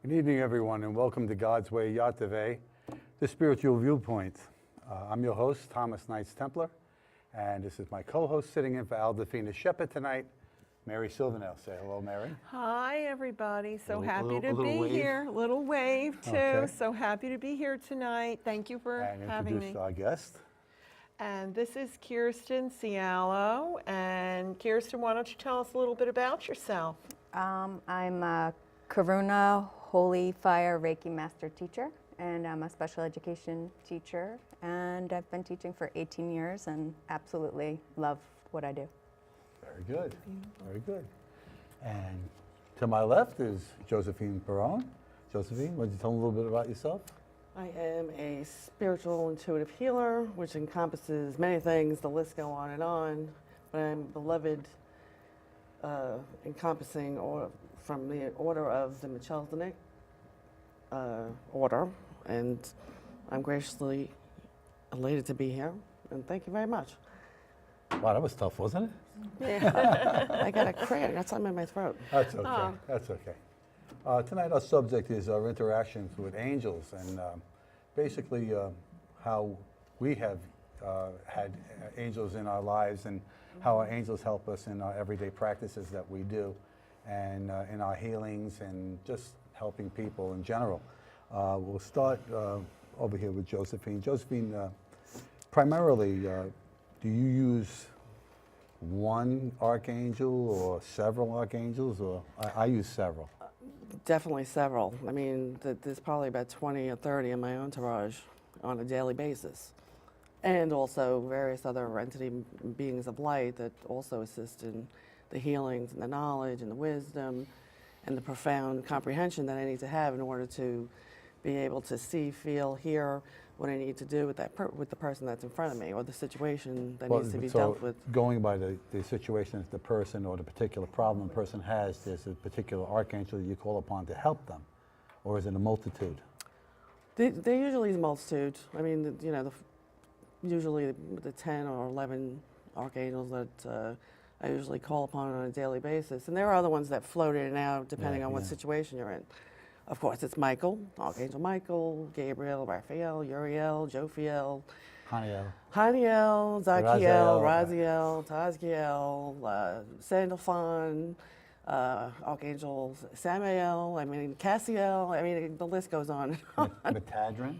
Good evening, everyone, and welcome to God's Way, YTVY, the Spiritual Viewpoint. I'm your host, Thomas Knights Templar, and this is my co-host sitting in for Aldefina Shepherd tonight, Mary Silvernail. Say hello, Mary. Hi, everybody. So happy to little be wave. here. Little wave, too. Okay. So happy to be here tonight. Thank you for And having introduce me. our guest. And this is Kirsten Sciallo. And Kirsten, why don't you tell us a little bit about yourself? I'm a Karuna Holy Fire Reiki Master Teacher, and I'm a special education teacher, and I've been teaching for 18 years and absolutely love what I do. Very good. Very good. And to my left is Josephine Perone. Josephine, why don't you tell them a little bit about yourself? I am a spiritual intuitive healer, which encompasses many things. The list go on, but I'm beloved, encompassing from the order of the Melchizedek order, and I'm graciously elated to be here. And thank you very much. Wow, that was tough, wasn't it? Yeah, I got a crack. I got something in my throat. That's okay. That's okay. Tonight our subject is our interactions with angels and basically how we have had angels in our lives and how our angels help us in our everyday practices that we do and in our healings and just helping people in general. We'll start over here with Josephine. Josephine, primarily, do you use one archangel or several archangels, or I use several? Definitely several. I mean, there's probably about 20 or 30 in my entourage on a daily basis. And also various other entity beings of light that also assist in the healings and the knowledge and the wisdom and the profound comprehension that I need to have in order to be able to see, feel, hear what I need to do with with the person that's in front of me or the situation that needs to be dealt with. Going by the situation that the person or the particular problem the person has, there's a particular archangel that you call upon to help them, or is it a multitude? There usually is a multitude. I mean, usually the 10 or 11 archangels that I usually call upon on a daily basis. And there are other ones that float in and out depending on what situation you're in. Of course, it's Michael, Archangel Michael, Gabriel, Raphael, Uriel, Jophiel, Haniel, Zachiel, Raziel, Tazkiel, Sandalphon, Archangel Samael, Cassiel, the list goes on. Metadrin?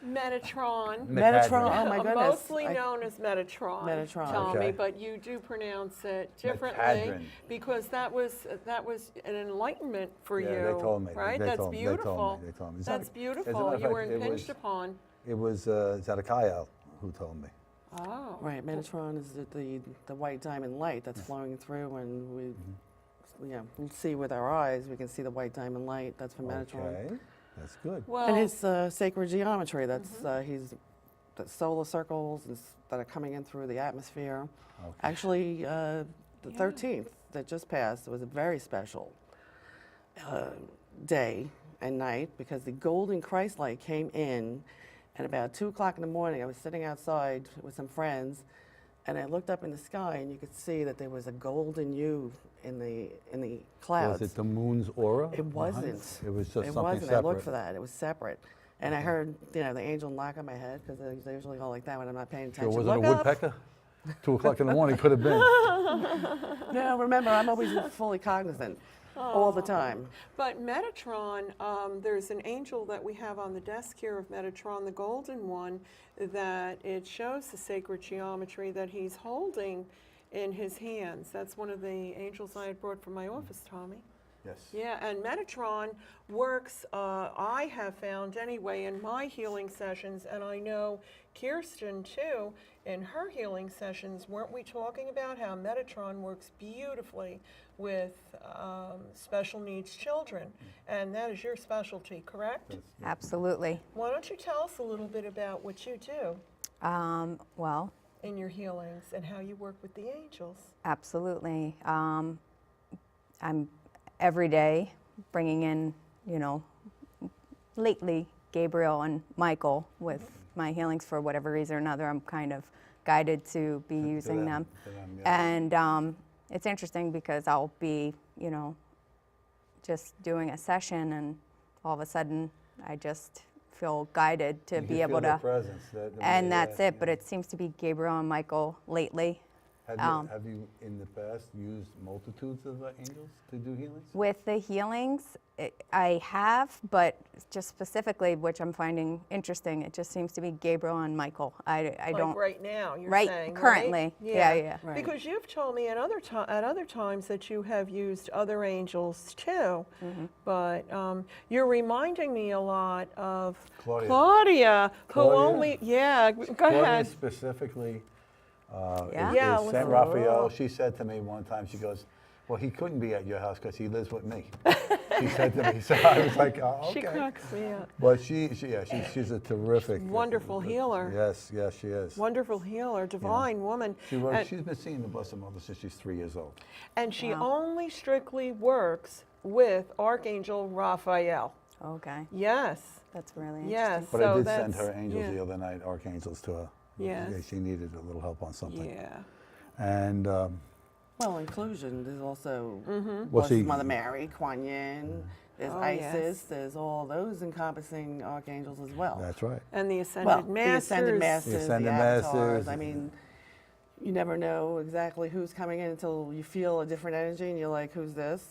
Metatron. Metatron, oh my goodness. Mostly known as Metatron, Tommy, Okay. but you do pronounce it differently Metadrin. because that was an enlightenment for you, They told me. right? They That's told me. beautiful. They told me. That's As a beautiful. matter of You were fact, it impinged was- upon. It was Zedekiah who told me. Oh. Right, Metatron is the white diamond light that's flowing through, and we see with our eyes, we can see the white diamond light. That's from Metatron. Okay, that's good. Well, And his sacred geometry, that's the solar circles that are coming in through the atmosphere. Okay. Actually, the 13th that just passed was a very special day and night because the golden Christ light came in at about 2 o'clock in the morning. I was sitting outside with some friends, and I looked up in the sky, and you could see that there was a golden hue in the clouds. Was it the moon's aura? It wasn't. It was just It something wasn't. separate. I looked for that. It was separate. And I heard, the angel knock on my head because they usually go like that when I'm not paying Sure, attention. was it a Look up. woodpecker? 2 o'clock in the morning could have been. No, remember, I'm always fully cognizant all the time. But Metatron, there's an angel that we have on the desk here of Metatron, the golden one, that it shows the sacred geometry that he's holding in his hands. That's one of the angels I had brought from my office, Tommy. Yes. Yeah, and Metatron works, I have found anyway, in my healing sessions, and I know Kirsten too, in her healing sessions, weren't we talking about how Metatron works beautifully with special needs children? And that is your specialty, correct? Absolutely. Why don't you tell us a little bit about what you do Well, in your healings and how you work with the angels? absolutely. I'm every day bringing in, lately Gabriel and Michael with my healings for whatever reason or another. I'm kind of guided to be using them. yeah. And it's interesting because I'll be, just doing a session, and all of a sudden I just feel guided to You be can able feel their to, presence. and that's it. But it seems to be Gabriel and Michael lately. Have you in the past used multitudes of angels to do healings? With the healings, I have, but just specifically, which I'm finding interesting, it just seems to be Gabriel and Michael. I Like don't, right now, you're right, saying, currently, right? yeah. Right. Because you've told me at other times that you have used other angels too, but you're reminding me a lot of Claudia. who Claudia? only, go Claudia ahead. specifically Yeah? Yeah, is Saint listen. Raphael. She said to me one time, she goes, well, he couldn't be at your house because he lives with me. She said to me, so I was like, oh, okay. She cracks me up. But she's a terrific. Wonderful healer. Yes, she is. Wonderful healer, divine woman. She's been seeing the Blessed Mother since she's 3 years old. And she only strictly works with Archangel Raphael. Okay, Yes. that's really interesting. Yes. But so I did send that's- her angels yeah. the other night, archangels to her. Yes. Yeah, she needed a little help on something. Yeah. And Well, inclusion, there's also well, see, Mother Mary, Kuan Yin, there's Oh, Isis, yes. there's all those encompassing archangels as well. that's right. And the Ascended Well, Masters. the Ascended Masters, The Ascended the avatars. Masters. I mean, you never know exactly who's coming in until you feel a different energy and you're like, who's this?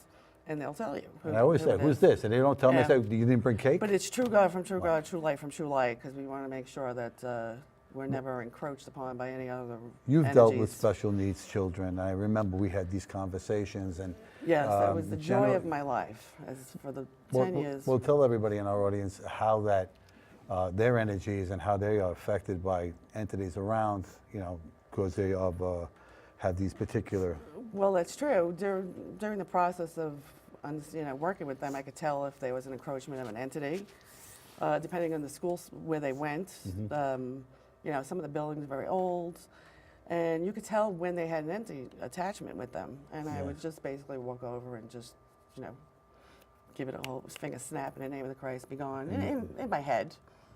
And they'll tell you. And I always who say, it who's is. this? And they don't tell me, I Yeah. say, you didn't bring cake? But it's true God from true God, true light from true light, because we want to make sure that we're never encroached upon by any other You've energies. dealt with special needs children. I remember we had these conversations and Yes, that was the joy gener- of my life as for the Well, 10 years. We'll tell everybody in our audience how that their energies and how they are affected by entities around, because they have these particular. Well, that's true. During the process of working with them, I could tell if there was an encroachment of an entity, depending on the schools where they went. Some of the buildings are very old, and you could tell when they had an entity attachment with them. And I would Yes. just basically walk over and just, give it a whole finger snap in the name of the Christ, be gone. In my head.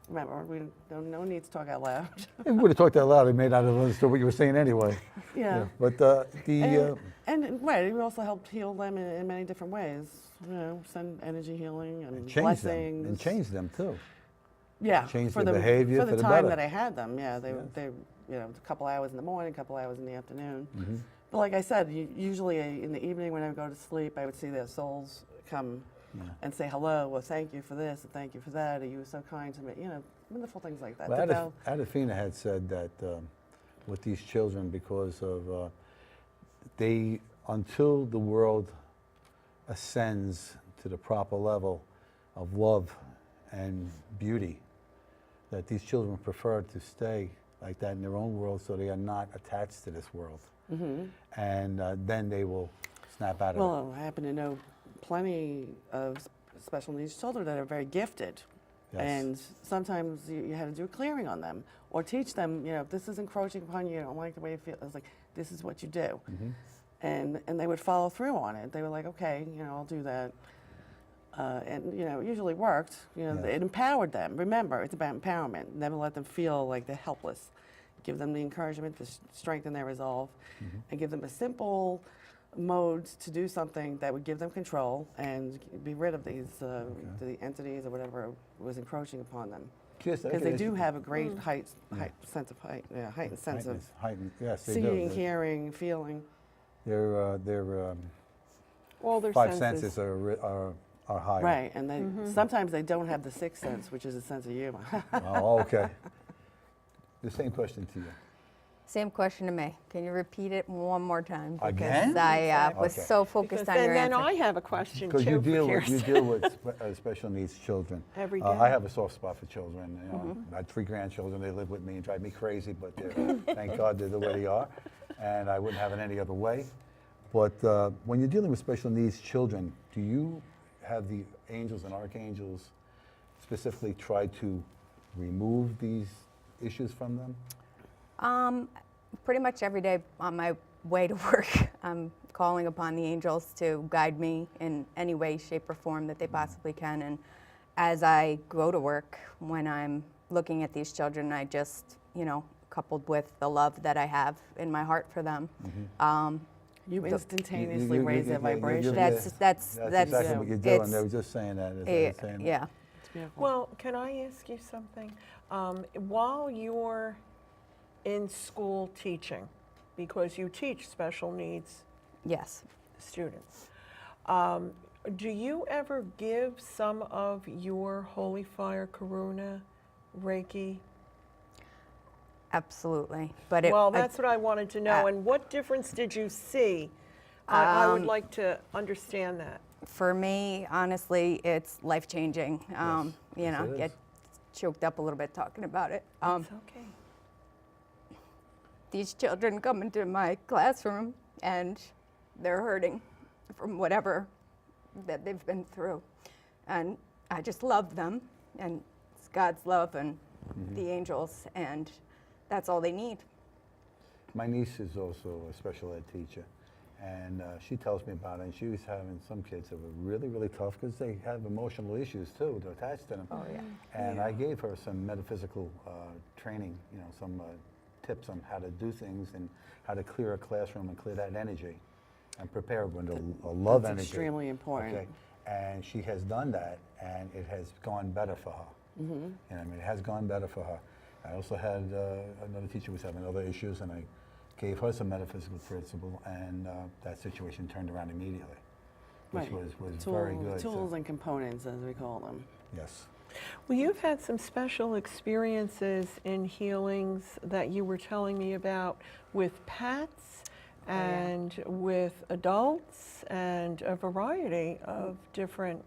Remember, we no need to talk out loud. If we would have talked that loud, they may not have understood what you were saying anyway. Yeah. But And right, we also helped heal them in many different ways. Send energy healing and change blessings. them and change them too. Yeah, change for their the behavior for for the the time better. that I had them. Yeah, they a couple hours in the morning, a couple hours in the afternoon. But like I said, usually in the evening when I would go to sleep, I would see their souls come and say hello. Well, thank you for this and thank you for that. You were so kind to me. Wonderful things like that. Well, Adafina had said that with these children, because of until the world ascends to the proper level of love and beauty, that these children prefer to stay like that in their own world, so they are not attached to this world. And then they will snap out of it. Well, I happen to know plenty of special needs children that are very gifted. Yes. And sometimes you had to do a clearing on them or teach them, if this is encroaching upon you, I don't like the way you feel. It's like, this is what you do. And they would follow through on it. They were like, okay, I'll do that. And, it usually worked. It empowered them. Remember, it's about empowerment. Never let them feel like they're helpless. Give them the encouragement to strengthen their resolve and give them a simple mode to do something that would give them control and be rid of these the entities or whatever was encroaching upon them. Because they do have a great sense of heightened sense of yes, they seeing, do. hearing, feeling. Their All their five senses. senses are higher. Right, and they sometimes they don't have the sixth sense, which is a sense of humor. Oh, okay. The same question to you. Same question to me. Can you repeat it one more time? Because Again? I was Okay. so focused on your then answer. I have a question Because too you for deal Kirsten. with special needs children. Every I day. have a soft spot for children. I had 3 grandchildren. They live with me and drive me crazy, but thank God they're the way they are, and I wouldn't have it any other way. But when you're dealing with special needs children, do you have the angels and archangels specifically try to remove these issues from them? Pretty much every day on my way to work, I'm calling upon the angels to guide me in any way, shape, or form that they possibly can. And as I go to work, when I'm looking at these children, I just, coupled with the love that I have in my heart for them, You instantaneously raise their vibration. That's exactly what you're doing. it's- They were just saying that. as I Eh, was saying. yeah. It's beautiful. Well, can I ask you something? While you're in school teaching, because you teach special needs Yes. students, do you ever give some of your Holy Fire Karuna Reiki? Absolutely. But Well, that's what I wanted to know. And what difference did you see? I would like to understand that. for me, honestly, it's life-changing. You Yes, know, it get is. choked up a little bit talking about it. It's okay. These children come into my classroom and they're hurting from whatever that they've been through. And I just love them, and it's God's love and the angels, and that's all they need. My niece is also a special ed teacher, and she tells me about it. And she was having some kids that were really, really tough because they have emotional issues too to attach to them. Oh, yeah. And I gave her some metaphysical training, you know, some tips on how to do things and how to clear a classroom and clear that energy and prepare with a love That's energy. extremely important. Okay. And she has done that, and it has gone better for her. Mm-hmm. You know, I mean, it has gone better for her. I also had another teacher was having other issues, and I gave her some metaphysical principle, and that situation turned around immediately, which was very good. Tools and components, as we call them. Yes. Well, you've had some special experiences in healings that you were telling me about with pets and with adults and a variety of different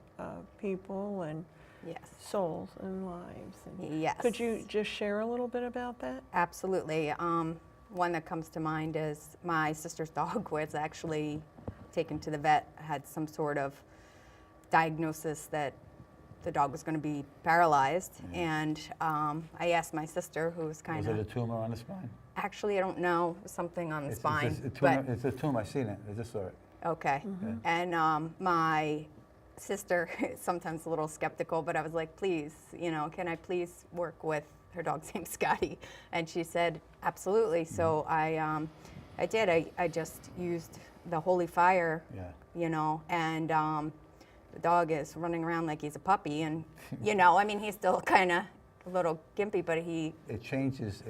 people and Yes. souls and lives. And Yes. could you just share a little bit about that? Absolutely. One that comes to mind is my sister's dog was actually taken to the vet, had some sort of diagnosis that the dog was going to be paralyzed. And I asked my sister, who was kind Was of... it a tumor on the spine? Actually, I don't know, something on the It's spine. a tumor. It's a tumor. I seen it. I just saw it. Okay. And my sister is sometimes a little skeptical, but I was like, please, you know, can I please work with her dog's name's Scotty? And she said, absolutely. So I did. I just used the Holy Fire, Yeah. you know, and the dog is running around like he's a puppy. And, you know, I mean, he's still kind of a little gimpy, but he... It changes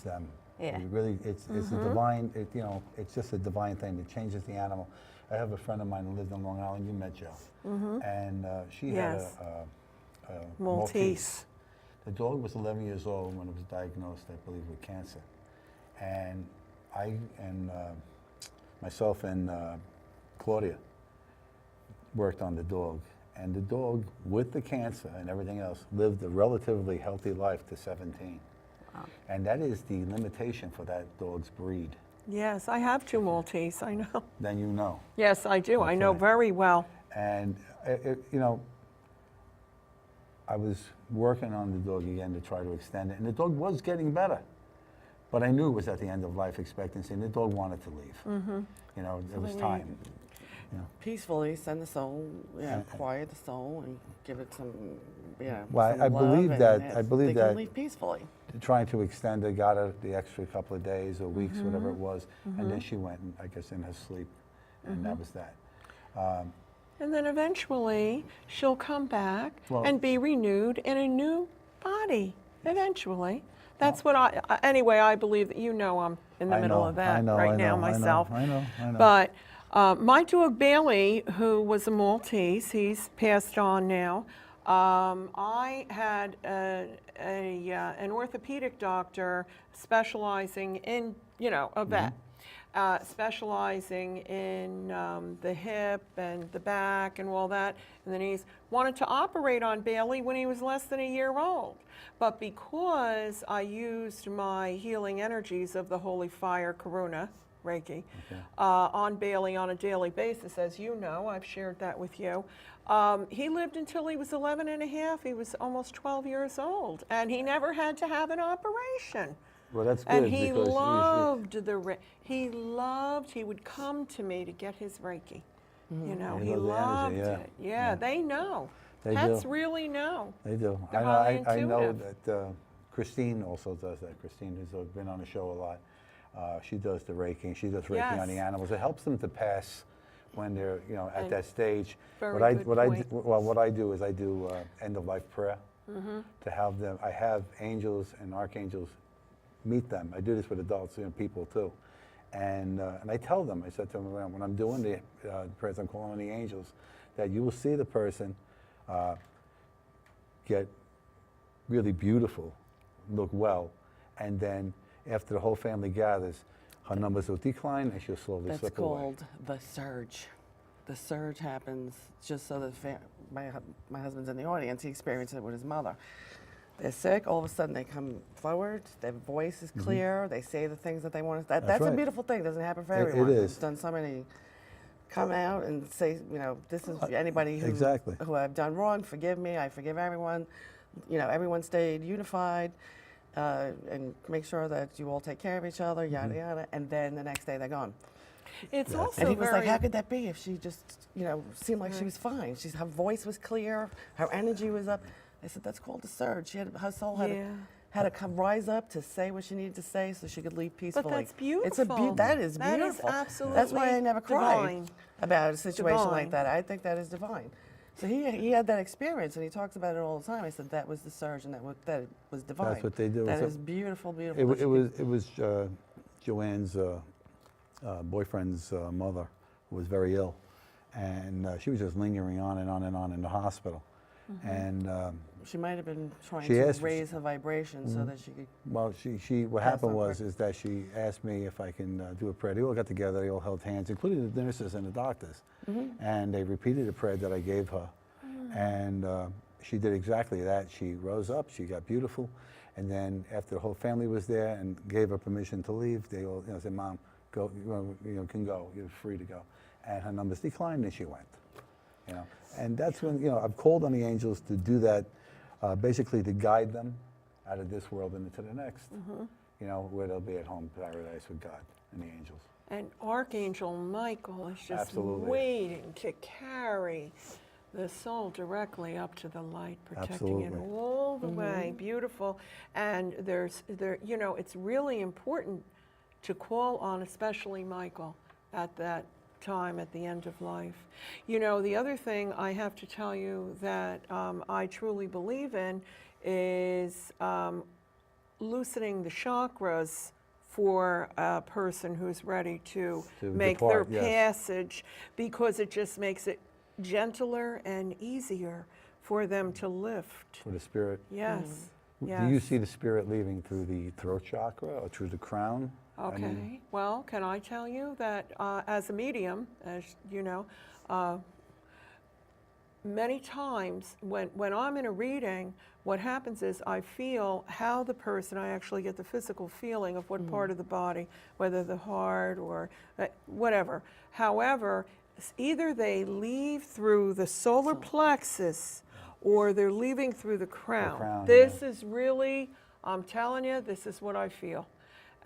them. Yeah. It really, it's a divine, you know, it's just a divine thing. It changes the animal. I have a friend of mine who lived on Long Island. You met Jo. And she Yes. had a Maltese. The dog was 11 years old when it was diagnosed, I believe, with cancer. And myself and Claudia worked on the dog. And the dog, with the cancer and everything else, lived a relatively healthy life to 17. Wow. And that is the limitation for that dog's breed. Yes, I have 2 Maltese, I know. Then you know. Yes, I do. I know Okay. very well. And, you know, I was working on the dog again to try to extend it. And the dog was getting better. But I knew it was at the end of life expectancy, and the dog wanted to leave. You know, it was time. You know. Peacefully send the soul, quiet the soul, and give it some, Well, some I love, believe and that- it's- I believe they that- can leave peacefully. Trying to extend it, got her the extra couple of days or weeks, whatever it was. And then she went, I guess, in her sleep. And that was that. And then eventually she'll come back Well- and be renewed in a new body. Eventually. That's what anyway, I believe that you know I'm in the I middle know, of that I know, right I now know, I know, myself. I know. But my dog Bailey, who was a Maltese, he's passed on now. I had an orthopedic doctor specializing in, you know, a vet, specializing in the hip and the back and all that. And then he's wanted to operate on Bailey when he was less than a year old. But because I used my healing energies of the Holy Fire Karuna, Reiki, on Bailey on a daily basis, as you know, I've shared that with you. He lived until he was 11 and a half. He was almost 12 years old, and he never had to have an operation. Well, that's good. And he because loved he would come to me to get his Reiki. You know, He he loved the loved energy, it. yeah. Yeah, they know. They Pets do. really know. They do. They're I highly know intuitive. that Christine also does that. Christine has been on the show a lot. She does the Reiki, she does Reiki on the animals. It helps them to pass when they're, you know, at that stage. Very good point. What I do is I do end-of-life prayer to have them. I have angels and archangels meet them. I do this with adults and people too. And I tell them, I said to them, when I'm doing the prayers, I'm calling on the angels, that you will see the person get really beautiful, look well, and then after the whole family gathers, her numbers will decline and she'll slowly That's slip away. called the surge. The surge happens just so that my husband's in the audience. He experienced it with his mother. They're sick. All of a sudden, they come forward. Their voice is clear. They say the things that they want to. That's right. a beautiful thing. It doesn't happen for It everyone. is. I've done so many. Come out and say, you know, this is anybody who I've done wrong. Forgive me. I forgive everyone. You know, everyone stayed unified, and make sure that you all take care of each other. Yada yada. And then the next day they're gone. It's also And he was very, like, how could that be if she just, you know, seemed like she was fine? Her voice was clear, her energy was up. I said, that's called a surge. Her soul had to come rise up to say what she needed to say so she could leave peacefully. But that's beautiful. That is beautiful. That is absolutely That's why I never cried divine. about a situation Divine. like that. I think that is divine. So he had that experience, and he talks about it all the time. I said that was the surge, and that was divine. That's what they do. That So is beautiful, beautiful. It was Joanne's boyfriend's mother who was very ill, and she was just lingering on and on and on in the hospital. And She might have been trying she to asked- raise her vibration so that she could. well, what Pass happened on was prayer. is that she asked me if I can do a prayer. They all got together, they all held hands, including the nurses and the doctors, and they repeated a prayer that I gave her, and she did exactly that. She rose up, she got beautiful, and then after the whole family was there and gave her permission to leave, they all said, "Mom, go, can go. You're free to go." And her numbers declined, and she went. And that's when I've called on the angels to do that, basically to guide them out of this world and into the next. Where they'll be at home paradise with God and the angels. And Archangel Michael is just Absolutely. waiting to carry the soul directly up to the light, protecting it Absolutely. all the way. Beautiful. And it's really important to call on, especially Michael, at that time at the end of life. The other thing I have to tell you that I truly believe in is loosening the chakras for a person who's ready to make depart, their yes. passage, because it just makes it gentler and easier for them to lift. For the spirit. Yes. Yes. Do you see the spirit leaving through the throat chakra or through the crown? Okay. Well, can I tell you that as a medium, as you know, many times when I'm in a reading, what happens is I feel how the person, I actually get the physical feeling of what part of the body, whether the heart or whatever. However, either they leave through the solar plexus or they're leaving through the crown. This is really, I'm telling you, this is what I feel.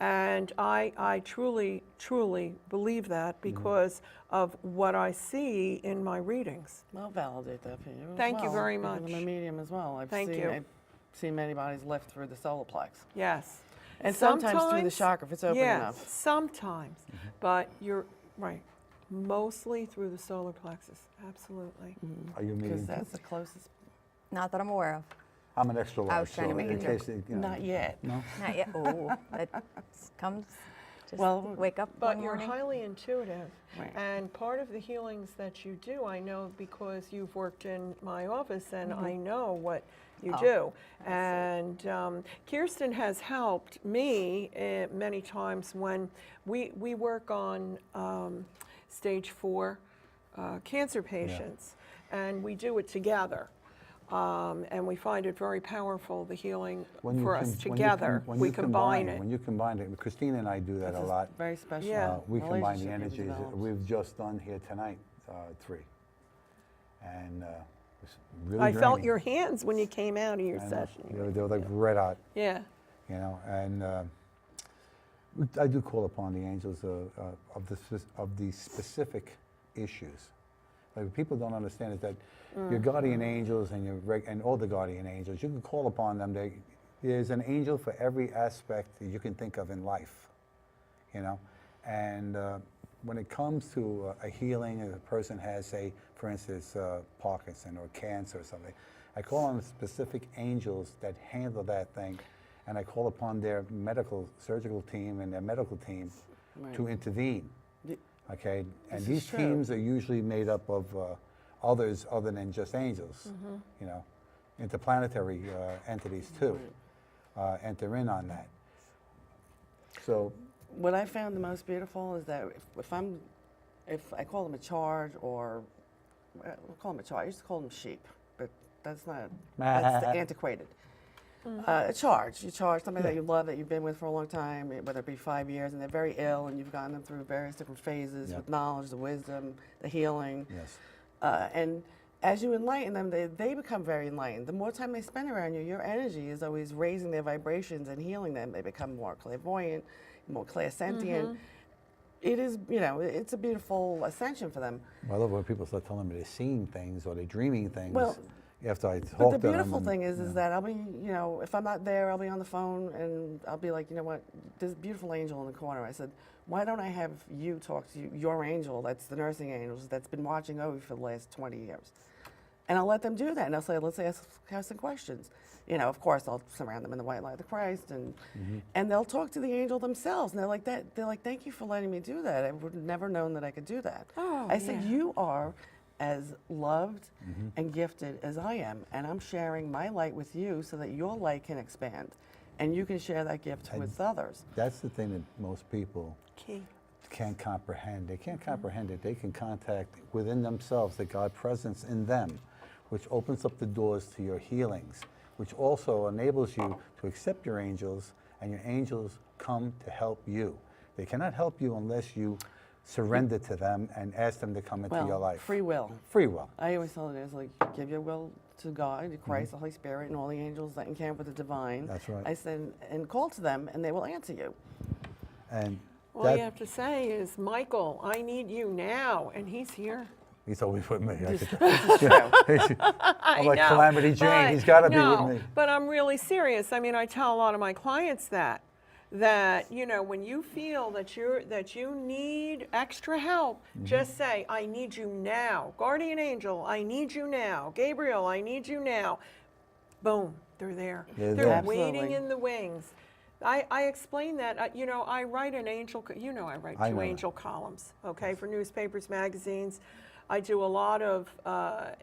And I truly, truly believe that because of what I see in my readings. I'll validate that for you. as Thank you well, very because much. I'm a medium as well. I've Thank you. I've seen many bodies lift through the solar plex. Yes. And sometimes through the chakra if it's open enough. Sometimes. But you're right. Mostly through the solar plexus. Absolutely. Are you Because meeting? that's the closest. Not that I'm aware of. I'm an extra large. I was trying to so make a in joke. case it, Not yet. No. Not yet. Oh, that comes. Just Well, wake up But one you're morning. highly intuitive. Right. And part of the healings that you do, I know because you've worked in my office and I know what you do. And Kirsten has helped me many times when we work on stage 4 cancer patients, and we do it together. And we find it very powerful, the healing for us together. We combine it. When you combine it, Christina and I do that a lot. Very special. Yeah. We combine the relationship you've energies. developed. We've just done here tonight 3. And it's really I felt draining. your hands when you came out of your I know. session. They were like red hot, Yeah. and I do call upon the angels of the specific issues. Like what people don't understand is that your guardian angels and all the guardian angels, you can call upon them. There's an angel for every aspect that you can think of in life. you know. And when it comes to a healing, a person has, say, for instance, Parkinson or cancer or something, I call on specific angels that handle that thing, and I call upon their medical, surgical team and their medical team to intervene, okay? And these teams are usually made up of others other than just angels, you know. Interplanetary entities too enter in on that. So what I found the most beautiful is that if I call them a charge, or we'll call them a charge, I used to call them sheep, but that's that's antiquated. A charge, you charge somebody that you love, that you've been with for a long time, whether it be 5 years, and they're very ill, and you've gotten them through various different phases with knowledge, the wisdom, the healing. yes, And as you enlighten them, they become very enlightened. The more time they spend around you, your energy is always raising their vibrations and healing them. They become more clairvoyant, more clairsentient. It is, you know, it's a beautiful ascension for them. I love when people start telling me they're seeing things or they're dreaming things. Well, after I talk to them. But the beautiful and, thing is that I'll be, you know, if I'm not there, I'll be on the phone and I'll be like, you know what, this beautiful angel in the corner. I said, why don't I have you talk to your angel, that's the nursing angels, that's been watching over you for the last 20 years. And I'll let them do that. And I'll say, let's ask some questions. You know, of course, I'll surround them in the white light of Christ, and they'll talk to the angel themselves. And they're like, thank you for letting me do that. I would have never known that I could do that. Oh, I said, you are as loved and gifted as I am, and I'm sharing my light with you so that your light can expand, and you can share that gift with others. That's the thing that most people can't comprehend. They can't comprehend it. They can contact within themselves the God presence in them, which opens up the doors to your healings, which also enables you to accept your angels, and your angels come to help you. They cannot help you unless you surrender to them and ask them to come into your life. Free will. Free will. I always tell it is like, give your will to God, to Christ, the Holy Spirit, and all the angels that encamp with the divine. That's right. I said, and call to them, and they will answer you. And All you have to say is, Michael, I need you now, and he's here. he's always with me. This is true. I'm like know, Calamity Jane. but He's got to be no, with me. But I'm really serious. I mean, I tell a lot of my clients that you know, when you feel that you need extra help, just say, I need you now. Guardian angel, I need you now. Gabriel, I need you now. Boom, they're there. They're They're there. waiting Absolutely. in the wings. I explain that, you know, I write an angel, you know, I write I two know. angel columns, okay, for newspapers, magazines. I do a lot of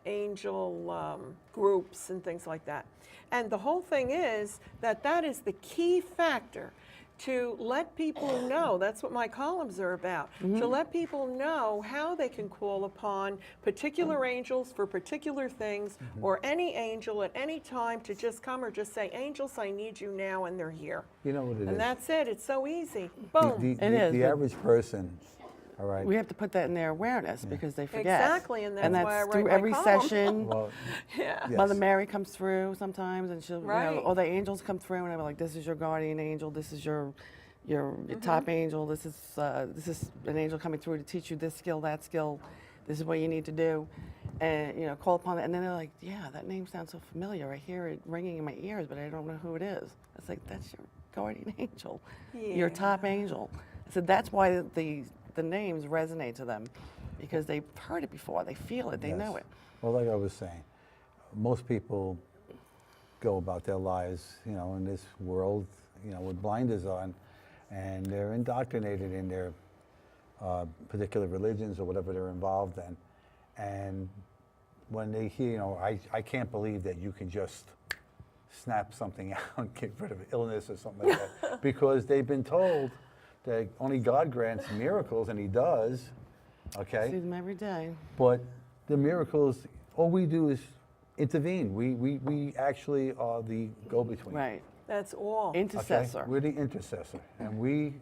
angel groups and things like that. And the whole thing is that is the key factor to let people know, that's what my columns are about, to let people know how they can call upon particular angels for particular things, or any angel at any time to just come or just say, angels, I need you now, and they're here. You know what it is? And that's it, it's so easy. Boom. The It is, the but- average person, all right. We have to put that in their awareness because they forget. Exactly, and that's why I write through my every column. session. Well, Yeah. yes. Mother Mary comes through sometimes, and she'll, you Right. know, or the angels come through, and I'm like, this is your guardian angel, this is your top angel, this is an angel coming through to teach you this skill, that skill, this is what you need to do, and you know, call upon it. And then they're like, yeah, that name sounds so familiar. I hear it ringing in my ears, but I don't know who it is. It's like, that's your guardian angel, your top angel. I said, that's why the names resonate to them, because they've heard it before, they feel it, they know Yes. it. Well, like I was saying, most people go about their lives, you know, in this world, you know, with blinders on, and they're indoctrinated in their particular religions or whatever they're involved in. And when they hear, you know, I can't believe that you can just snap something out, get rid of illness or something like that, because they've been told that only God grants miracles, and He does, okay? See them every day. But the miracles, all we do is intervene. We actually are the go-between. Right. That's all. Okay? Intercessor. We're the intercessor. And we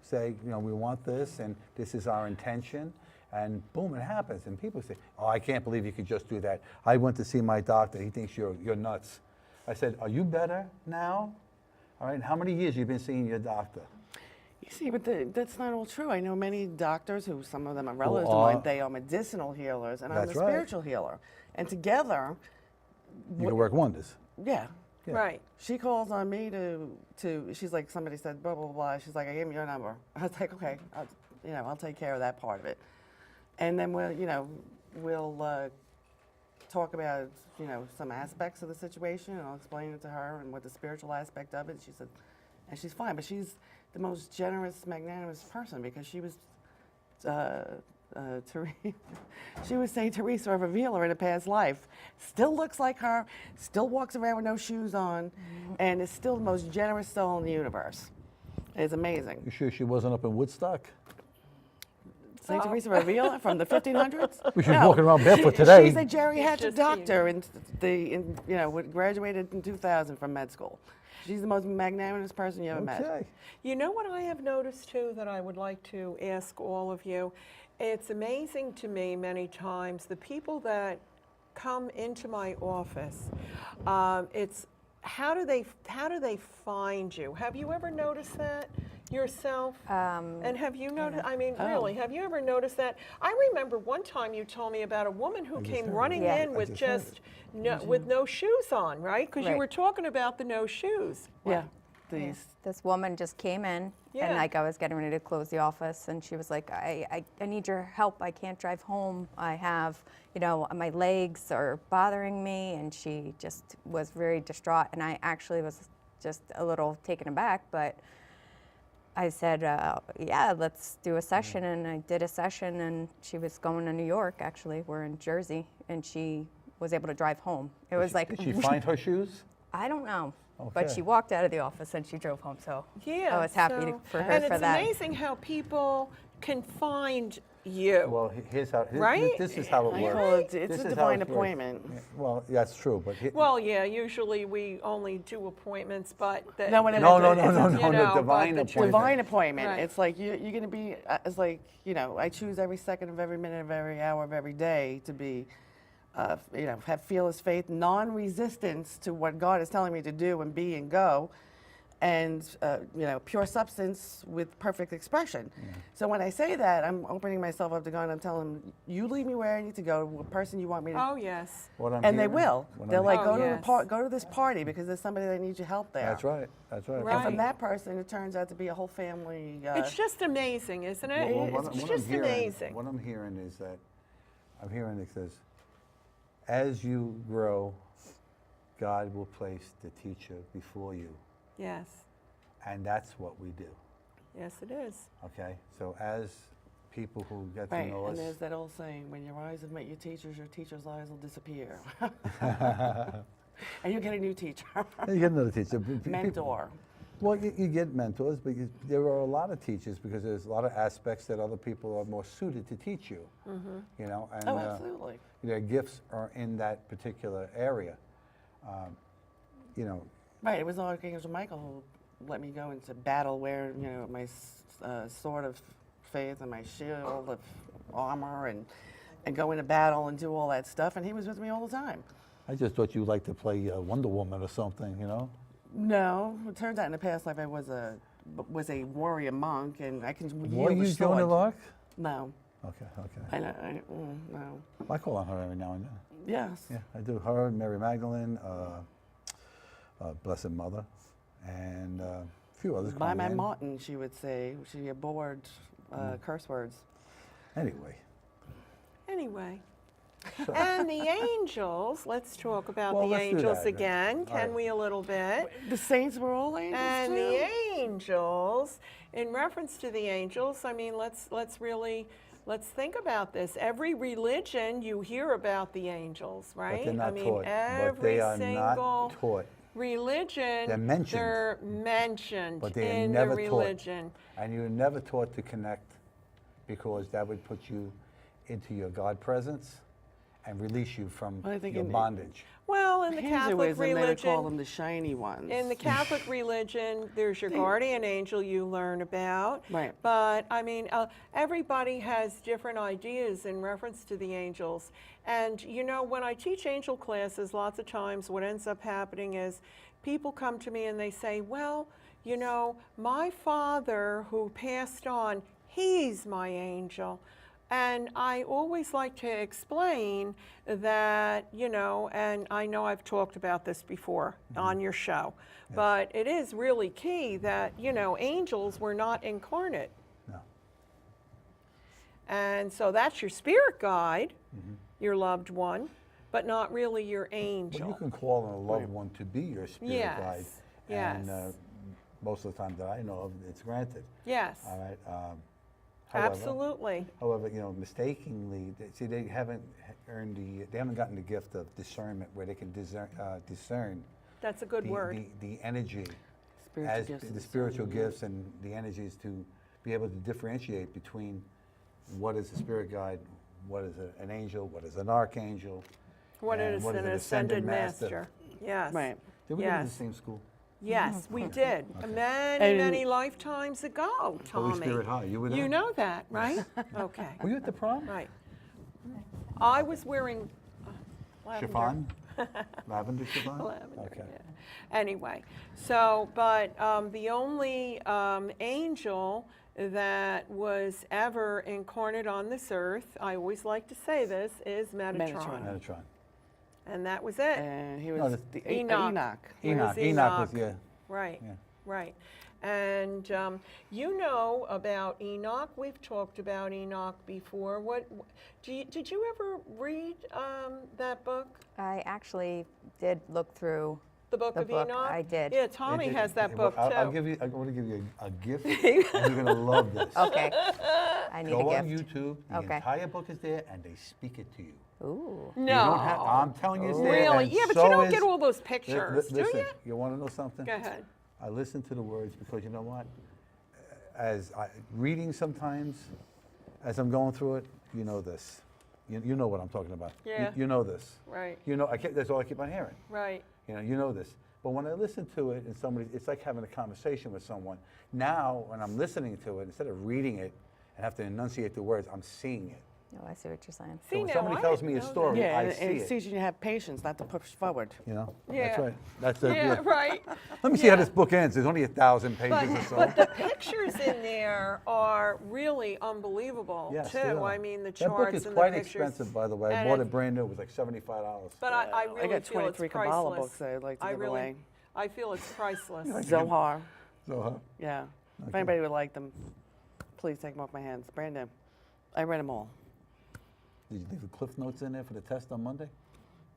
say, you know, we want this, and this is our intention, and boom, it happens. And people say, oh, I can't believe you could just do that. I went to see my doctor. He thinks you're nuts. I said, are you better now? All right, how many years you been seeing your doctor? You see, but that's not all true. I know many doctors who, some of them are relatives Who of mine, are- they are medicinal healers, and I'm That's the right. spiritual healer. And together, You can work wonders. yeah, Yeah. Right. She calls on me she's like, somebody said, blah, blah, blah. She's like, I gave me your number. I was like, okay, I'll take care of that part of it. And then we'll talk about, some aspects of the situation, and I'll explain it to her and what the spiritual aspect of it. She said, and she's fine, but she's the most generous, magnanimous person, because she was, she was Saint Teresa of Avila in a past life. Still looks like her, still walks around with no shoes on, and is still the most generous soul in the universe. It's amazing. You sure she wasn't up in Woodstock? Saint Teresa of Avila from the 1500s? She's walking around barefoot today. She's a geriatric just doctor, graduated in 2000 from med school. She's the most magnanimous person you ever met. Okay. You know what I have noticed too that I would like to ask all of you? It's amazing to me many times the people that come into my office. It's how do they find you? Have you ever noticed that yourself? And have you noticed? I mean, really, have you ever noticed that? I remember one time you told me about a woman who came running Yeah. in with just with no shoes on, right? Because you Right. were talking about the no shoes. Yeah. This woman just came in, Yeah. and like I was getting ready to close the office, and she was like, I need your help. I can't drive home. I have, my legs are bothering me, and she just was very distraught, and I actually was just a little taken aback, but I said, yeah, let's do a session, and I did a session, and she was going to New York, actually. We're in Jersey, and she was able to drive home. It was like, Did she find her shoes? I don't know. But Okay. she walked out of the office and she drove home, so Yeah, I was happy so- for her and for it's that. amazing how people can find you. Well, here's how. Right? This is how it I works. call it, it's This a is how divine it works. appointment. Yeah, well, that's true, but Well, yeah, usually we only do appointments, but the, No, when I No, meant no, no, the- no, no, but divine the appointment. Divine appointment. Right. It's like you're going to be, it's like, I choose every second of every minute of every hour of every day to be, have fearless faith, non-resistance to what God is telling me to do and be and go, and, pure substance with perfect expression. So when I say that, I'm opening myself up to God, and I'm telling him, you lead me where I need to go, the person you want me to. Oh, yes. What I'm And they hearing- will. what They're I'm like, Oh, go yes. go to this party because there's somebody that needs your help there. That's right. That's right. Right. And from that person, it turns out to be a whole family. It's just amazing, isn't it? Well, It's what just I'm hearing, amazing. What I'm hearing is that it says, as you grow, God will place the teacher before you, Yes. and that's what we do. Yes, it is. Okay, so as people who get Right, to know and us, there's that old saying, when your eyes have met your teacher's eyes will disappear. And you get a new teacher, you get another teacher. mentor. Well, you get mentors, but there are a lot of teachers because there's a lot of aspects that other people are more suited to teach you. And Oh, absolutely. their gifts are in that particular area. Right, it was Archangel Michael who let me go into battle wearing, my sword of faith and my shield of armor and go into battle and do all that stuff, and he was with me all the time. I just thought you liked to play Wonder Woman or something, No, it turns out in the past life I was a warrior monk, and I can Were wield a you Joan of sword. Arc? No, Okay. no. I call on her every now and then. Yes. Yeah, I do. Her, Mary Magdalene, Blessed Mother, and a few others. By come my in. Martin, she would say. She abhorred curse words. Anyway. Anyway. And the angels, let's talk about Well, the let's do angels that. again, All can right. we, a little bit? The saints were all angels And too. the angels, in reference to the angels, I mean, let's think about this. Every religion you hear about the angels, right? But they're not I mean, taught. every But they are single not taught. religion, They're mentioned. they're mentioned But they are in never the taught. religion. And you're never taught to connect because that would put you into your God presence and release you from Well, I think your in- bondage. Well, in the Catholic Hinduism, they would call religion, them the shiny ones. in the Catholic religion, there's your guardian angel you learn about. Right. But I mean, everybody has different ideas in reference to the angels. And when I teach angel classes, lots of times what ends up happening is people come to me and they say, well, my father who passed on, he's my angel. And I always like to explain that, you know, and I know I've talked about this before on your show, but it is really key that, you know, angels were not incarnate. No. And so that's your spirit guide, your loved one, but not really your angel. Well, you can call on a loved one to be your spirit Yes, guide. yes. And most of the time that I know of, it's granted. Yes, All right. absolutely. However, you know, mistakenly, they haven't earned they haven't gotten the gift of discernment where they can discern That's a good word. the energy, Spiritual as gifts the and spiritual discernment. gifts and the energies to be able to differentiate between what is a spirit guide, what is an angel, what is an archangel. What and is what an ascended master? Yes. Right. Did we go to the Yes. same school? Yes, we did. Many, And- many lifetimes ago, Tommy. Holy Spirit High. You were there? You know that, right? Okay. Were you at the prom? Right. I was wearing lavender. Chiffon? Lavender chiffon? Lavender, Okay. yeah. Anyway, so, but the only angel that was ever incarnate on this earth, I always like to say this, is Metatron. Metatron. Metatron. And that was it. And he No, was the- the Enoch. Enoch. He was Enoch was, Enoch. yeah. Right, Yeah. right. And you know about Enoch. We've talked about Enoch before. Did you ever read that book? I actually did look through The Book the of book. Enoch? I did. Yeah, Tommy has that book I'll too. give you, I want to give you a gift, and you're going to love this. Okay. I need Go a on gift. YouTube, the Okay. entire book is there, and they speak it to you. Ooh. You No. don't have, I'm telling you it's there. Really? and Yeah, but so you don't is- get all those Li- pictures, do listen, you? you want to know something? Go ahead. I listen to the words because you know what? As I reading sometimes, as I'm going through it, you know this. You know what I'm talking about. Yeah. You know this. Right, You know, that's all I keep on hearing. right. You know this. But when I listen to it and somebody, it's like having a conversation with someone. Now, when I'm listening to it, instead of reading it and have to enunciate the words, I'm seeing it. Oh, I see what you're saying. See, So when now, somebody I tells didn't me a know story, Yeah, I and see it's it. teaching you to have patience, not to push forward. You know? Yeah. That's right. That's that. the, Yeah, right. Let me see how this book ends. There's only 1,000 pages or so. But the pictures in there are really unbelievable Yes, too. they are. I mean, the That charts book is and quite the pictures. expensive, by the way. I And bought it it's- brand new. It was like $75. But I really I got feel 23 it's Kabbalah priceless. books that I'd like to I give really, away. I feel it's priceless. Zohar. So, huh? Yeah. If anybody would like them, please take them off my hands. Brand new. I read them all. Did you leave the cliff notes in there for the test on Monday?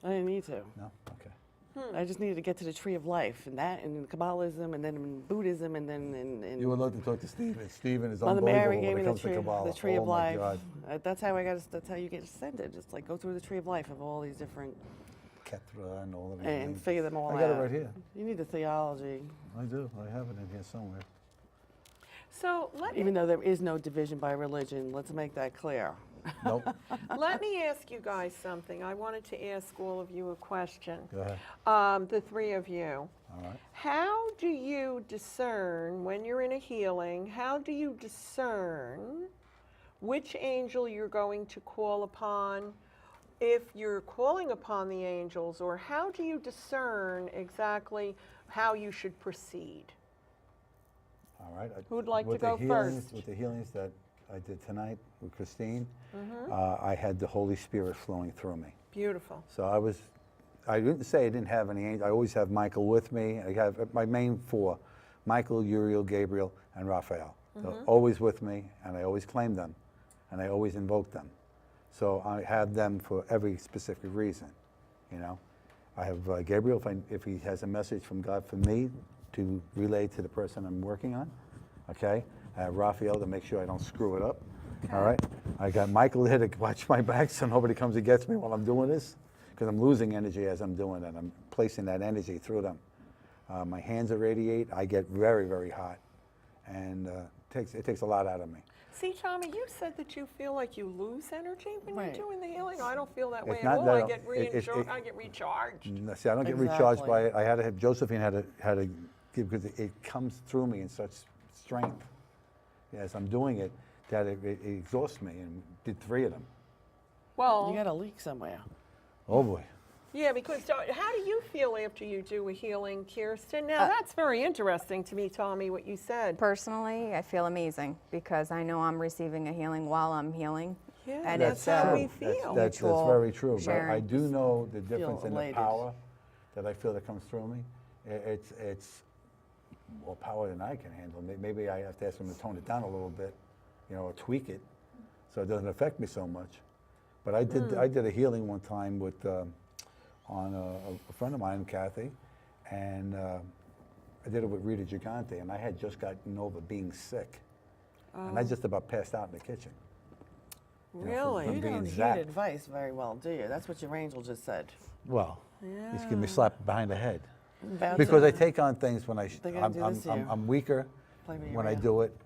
I didn't need to. No? Okay. I just needed to get to the tree of life and that, and in Kabbalism, and then in Buddhism, and then in You would love to talk to Stephen. Stephen is Mother unbelievable Mary gave when me it comes to the Kabbalah. tree Oh of my life. God. That's how I got. That's how you get ascended. Just like go through the tree of life of all these different Ketra and all of these and names. figure them all I out. got it right here. You need the theology, I do. I have it in here somewhere. So even though there is no division by religion. Let's make that clear. Nope. let me ask you guys something. I wanted to ask all of you a question. Go ahead. The three of you. All right. How do you discern when you're in a healing? How do you discern which angel you're going to call upon? If you're calling upon the angels, or how do you discern exactly how you should proceed? All right. Who'd like to With the go healings- first? With the healings that I did tonight with Christine, Mm-hmm. I had the Holy Spirit flowing through me. Beautiful. So I didn't say I didn't have any angels. I always have Michael with me. I have my main four, Michael, Uriel, Gabriel, and Raphael. They're always with me, and I always claim them, and I always invoke them. So I have them for every specific reason, you know. I have Gabriel, if he has a message from God for me to relay to the person I'm working on, okay? I have Raphael to make sure I don't screw it up, all right? I got Michael there to watch my back so nobody comes and gets me while I'm doing this, because I'm losing energy as I'm doing it. I'm placing that energy through them. My hands irradiate. I get very, very hot, and it takes a lot out of me. See, Tommy, you said that you feel like you lose energy when Right. you're doing the healing. I don't feel that way It's at not all. that- I get I get recharged. See, I don't get recharged Exactly. by it. I had to have, Josephine had to give, because it comes through me in such strength as I'm doing it, that it exhausts me, and did 3 of them. Well, You got a leak somewhere. Oh boy. yeah, because how do you feel after you do a healing, Kirsten? Now, that's very interesting to me, Tommy, what you said. Personally, I feel amazing because I know I'm receiving a healing while I'm healing. Yeah, And that's it's how we True. feel. That's Mutual very true. But I sharing. do know the difference in the elated. power that I feel that comes through me. It's more power than I can handle. Maybe I have to ask them to tone it down a little bit, or tweak it, so it doesn't affect me so much. But I did a healing one time with on a friend of mine, Kathy, and I did it with Rita Gigante, and I had just gotten over being sick, and I just about passed out in the kitchen. Really? from You being don't heed zapped. advice very well, do you? That's what your angel just said. Well, he's giving me a slap behind the head. About Because to I take on things when They're gonna do this to you. I'm weaker play with when I your do it,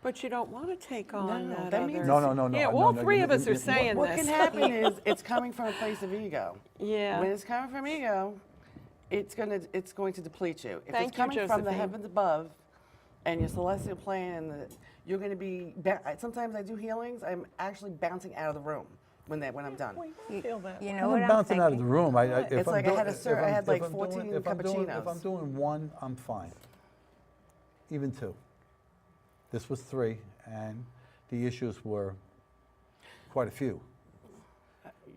But you don't want to take on No, that that other. means- No. Yeah, no, all no, three you- of us you- are saying What this. can happen is it's coming from a place of ego. Yeah. When it's coming from ego, it's going to deplete you. If Thank it's you, coming from the Josephine. heavens above and your celestial plane, and you're going to be. Sometimes I do healings. I'm actually bouncing out of the room when I'm done. We don't feel that. You way. know I'm what I'm bouncing out of the thinking? room. If It's I'm like I doing- had a if sir- I I'm- had like if I'm doing- 14 if I'm doing- If cappuccinos. I'm doing one, I'm fine. Even two. This was three, and the issues were quite a few.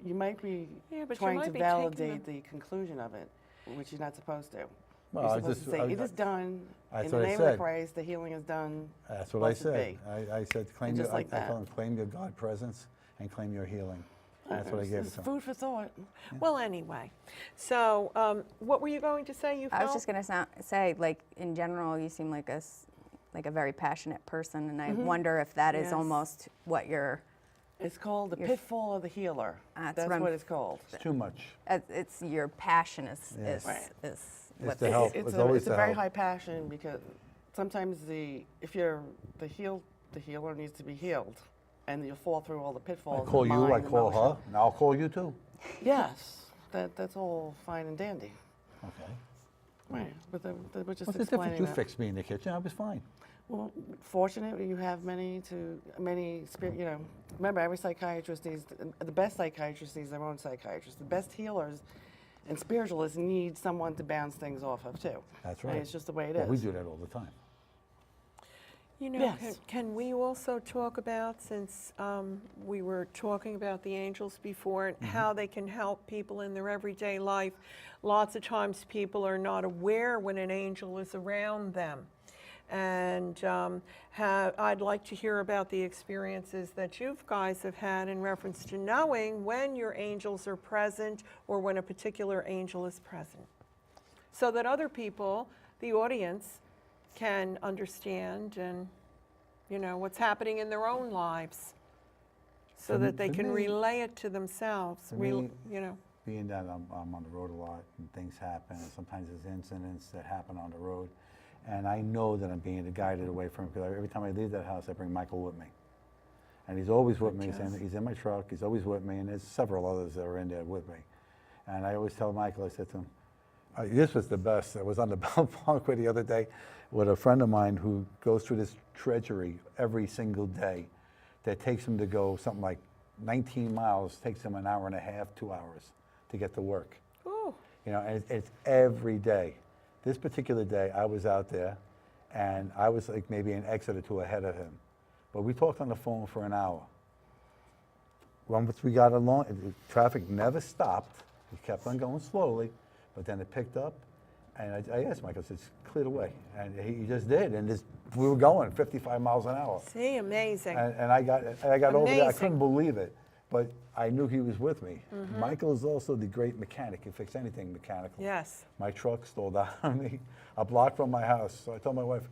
You might be Yeah, but you trying might to be taking validate the conclusion of it, which you're not supposed to. Well, You're I supposed just- to say, I- it is done. That's In the what I name of said. Christ, the healing is done. That's what I Blessed said. be. I said, claim And your, just like I that. told him, claim your God presence and claim your healing. That's what I gave it It's to him. food for thought. Well, anyway, so what were you going to say? You felt? I was just going to say, like, in general, you seem like a very passionate person, and I wonder if that is Yes. almost what you're. It's called the Your- pitfall of the healer. That's That's what I'm- what it's called. It's too much. It's your passion is Yes. Right. is It's what's to help. It's It's always a to very help. high passion because sometimes if you're the healer needs to be healed, and you'll fall through all the I pitfalls. call of you, I mind, call emotion. her, and I'll call you too. Yes, that's all fine and dandy. Okay. Right, but we're just What's the difference? explaining You that. fixed me in the kitchen. I was fine. Well, fortunately, you have many spirit. Remember, every psychiatrist needs the best psychiatrist needs their own psychiatrist. The best healers and spiritualists need someone to bounce things off of too. That's And right. it's just the way it Well, is. we do that all the time. You know, Yes. can we also talk about, since we were talking about the angels before, and how they can help people in their everyday life? Lots of times people are not aware when an angel is around them. And I'd like to hear about the experiences that you guys have had in reference to knowing when your angels are present or when a particular angel is present, so that other people, the audience, can understand and what's happening in their own lives, so For that they for can me- relay it to themselves. For me, You know, Being that I'm on the road a lot and things happen, and sometimes there's incidents that happen on the road, and I know that I'm being guided away from it, because every time I leave that house, I bring Michael with me. And he's always with me. He's in my truck. He's always with me, and there's several others that are in there with me. And I always tell Michael, I said to him, this was the best. I was on the Bell Parkway the other day with a friend of mine who goes through this treachery every single day that takes him to go something like 19 miles, takes him an hour and a half, 2 hours to get to work. ooh, And it's every day. This particular day, I was out there, and I was like maybe an exit or two ahead of him. But we talked on the phone for an hour. Once we got along, traffic never stopped. It kept on going slowly, but then it picked up, and I asked Michael, I said, "It's cleared away," and he just did, and we were going 55 miles an hour. see, amazing. And I got over there. I Amazing. couldn't believe it, but I knew he was with me. Michael is also the great mechanic. He fixes anything mechanical. Yes. My truck stalled out on me a block from my house. So I told my wife,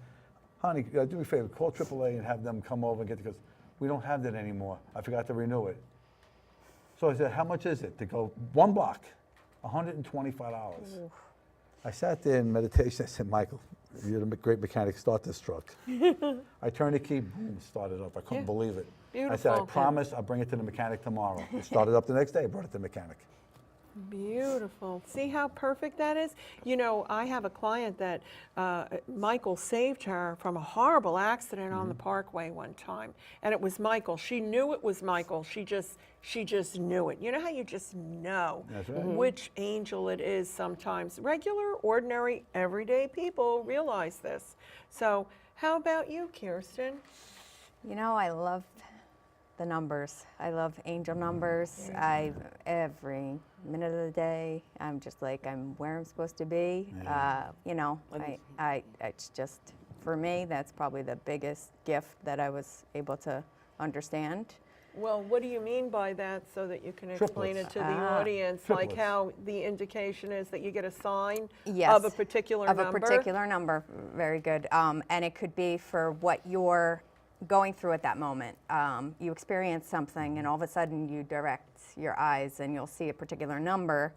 honey, do me a favor, call AAA and have them come over and get it, because we don't have that anymore. I forgot to renew it. So I said, how much is it to go one block? $125. I sat there in meditation. I said, Michael, you're the great mechanic, start this truck. I turned the key, boom, it started up. I couldn't Yeah. believe it. I said, Beautiful. I promise I'll bring it to the mechanic tomorrow. It started up the next day, I brought it to the mechanic. Beautiful. See how perfect that is? You know, I have a client that Michael saved her from a horrible accident on the Parkway one time. And it was Michael. She knew it was Michael. She just knew it. You know how you just know That's right. which angel it is sometimes? Regular, ordinary, everyday people realize this. So how about you, Kirsten? You know, I love the numbers. I love angel numbers. Every minute of the day, I'm just like, I'm where I'm supposed to be. You know, it's just, for me, that's probably the biggest gift that I was able to understand. Well, what do you mean by that, so that you can explain it Triplets. to the audience? Like Triplets. how the indication is that you get a sign Yes, of a particular number? Of a particular number, very good. And it could be for what you're going through at that moment. You experience something and all of a sudden you direct your eyes and you'll see a particular number